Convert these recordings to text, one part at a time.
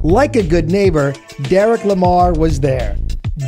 Like a good neighbor, Derrick Lamar was there.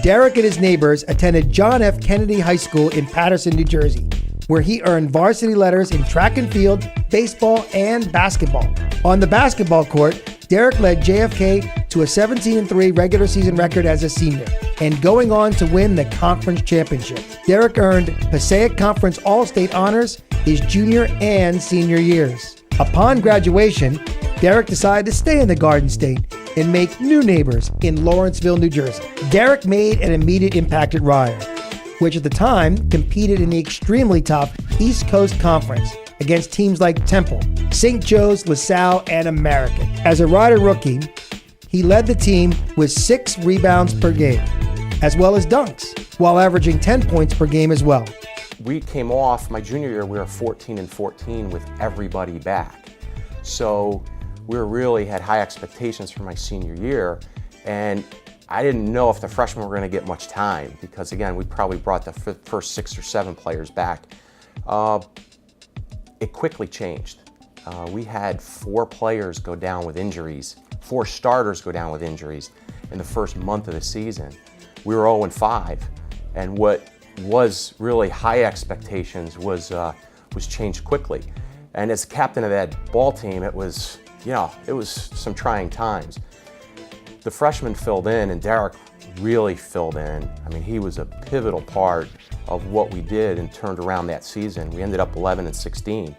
Derrick and his neighbors attended John F. Kennedy High School in Paterson, New Jersey, where he earned varsity letters in track and field, baseball, and basketball. On the basketball court, Derrick led JFK to a 17-3 regular season record as a senior, and going on to win the conference championship. Derrick earned Passaic Conference All-State honors his junior and senior years. Upon graduation, Derrick decided to stay in the Garden State and make new neighbors in Lawrenceville, New Jersey. Derrick made an immediate impact at Rider, which at the time competed in the extremely tough East Coast Conference against teams like Temple, St. Joe's, LaSalle, and American. As a Rider rookie, he led the team with 6 rebounds per game, as well as dunks, while averaging 10 points per game as well. We came off, my junior year, we were 14-14 with everybody back. So we really had high expectations for my senior year, and I didn't know if the freshmen were going to get much time because, again, we probably brought the first 6 or 7 players back. It quickly changed. We had 4 players go down with injuries, 4 starters go down with injuries in the first month of the season. We were 0-5, and what was really high expectations was changed quickly. And as captain of that ball team, it was some trying times. The freshmen filled in, and Derrick really filled in. I mean, he was a pivotal part of what we did and turned around that season. We ended up 11-16,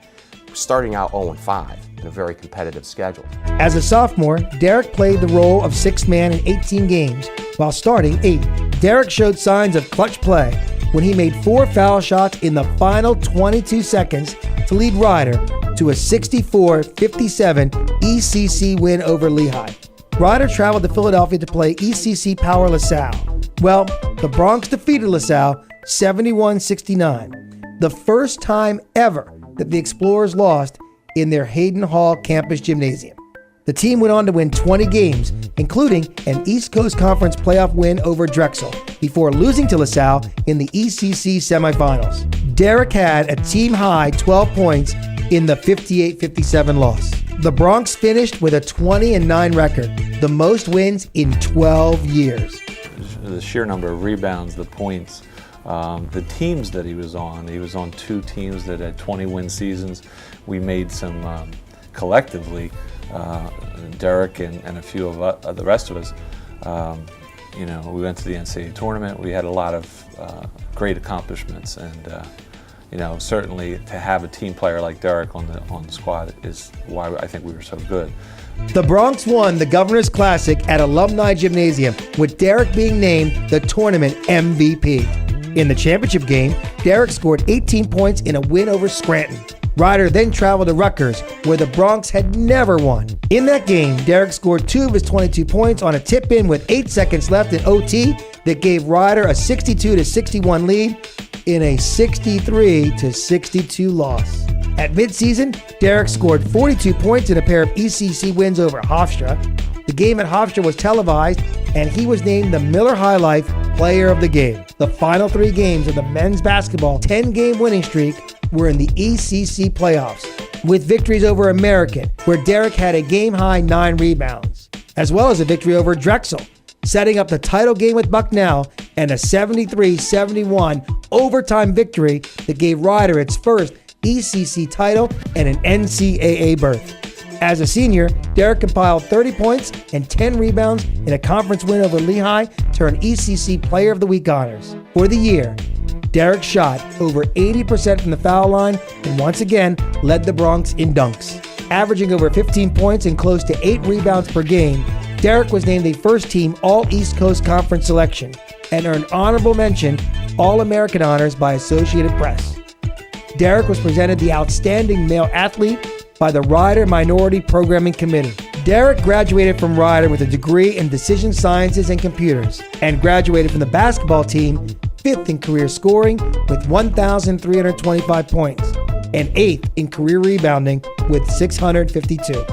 starting out 0-5 in a very competitive schedule. As a sophomore, Derrick played the role of 6th man in 18 games while starting 8. Derrick showed signs of clutch play when he made 4 foul shots in the final 22 seconds to lead Rider to a 64-57 ECC win over Lehigh. Rider traveled to Philadelphia to play ECC Power LaSalle. Well, the Bronx defeated LaSalle 71-69, the first time ever that the Explorers lost in their Hayden Hall campus gymnasium. The team went on to win 20 games, including an East Coast Conference playoff win over Drexel, before losing to LaSalle in the ECC semifinals. Derrick had a team-high 12 points in the 58-57 loss. The Bronx finished with a 20-9 record, the most wins in 12 years. The sheer number of rebounds, the points, the teams that he was on 2 teams that had 20-win seasons. We made some collectively, Derrick and a few of the rest of us, we went to the NCAA tournament. We had a lot of great accomplishments, and certainly to have a team player like Derrick on the squad is why I think we were so good. The Bronx won the Governor's Classic at Alumni Gymnasium, with Derrick being named the tournament MVP. In the championship game, Derrick scored 18 points in a win over Scranton. Rider then traveled to Rutgers, where the Bronx had never won. In that game, Derrick scored 2 of his 22 points on a tip-in with 8 seconds left in OT that gave Rider a 62-61 lead in a 63-62 loss. At midseason, Derrick scored 42 points in a pair of ECC wins over Hofstra. The game at Hofstra was televised, and he was named the Miller High Life Player of the Game. The final 3 games of the men's basketball 10-game winning streak were in the ECC playoffs, with victories over American, where Derrick had a game-high 9 rebounds, as well as a victory over Drexel, setting up the title game with Bucknell, and a 73-71 overtime victory that gave Rider its first ECC title and an NCAA berth. As a senior, Derrick compiled 30 points and 10 rebounds in a conference win over Lehigh to earn ECC Player of the Week honors. For the year, Derrick shot over 80% from the foul line and once again led the Bronx in dunks. Averaging over 15 points and close to 8 rebounds per game, Derrick was named a first-team All-East Coast Conference selection and earned honorable mention All-American honors by Associated Press. Derrick was presented the Outstanding Male Athlete by the Rider Minority Programming Committee. Derrick graduated from Rider with a degree in Decision Sciences and Computers and graduated from the basketball team 5th in career scoring with 1,325 points and 8th in career rebounding with 652.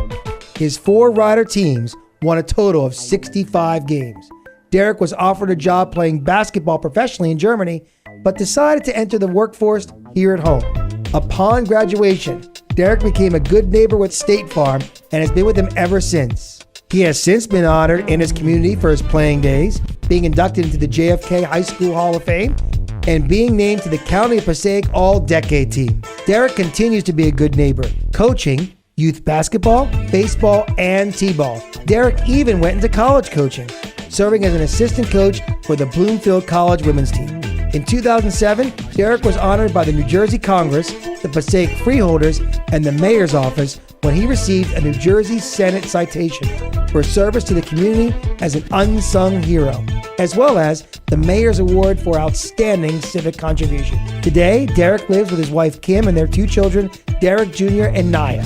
His 4 Rider teams won a total of 65 games. Derrick was offered a job playing basketball professionally in Germany, but decided to enter the workforce here at home. Upon graduation, Derrick became a good neighbor with State Farm and has been with him ever since. He has since been honored in his community for his playing days, being inducted into the JFK High School Hall of Fame, and being named to the County of Passaic All-Decade Team. Derrick continues to be a good neighbor, coaching youth basketball, baseball, and t-ball. Derrick even went into college coaching, serving as an assistant coach for the Bloomfield College women's team. In 2007, Derrick was honored by the New Jersey Congress, the Passaic Freeholders, and the Mayor's Office when he received a New Jersey Senate citation for service to the community as an unsung hero, as well as the Mayor's Award for Outstanding Civic Contribution. Today, Derrick lives with his wife Kim and their two children, Derrick Jr. and Naya.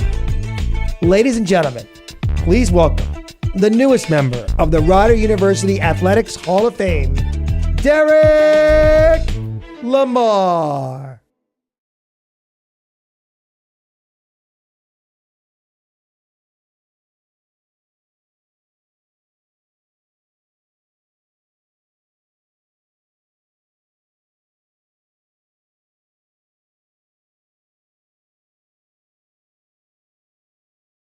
Ladies and gentlemen, please welcome the newest member of the Rider University Athletics Hall of Fame, Derrick Lamar.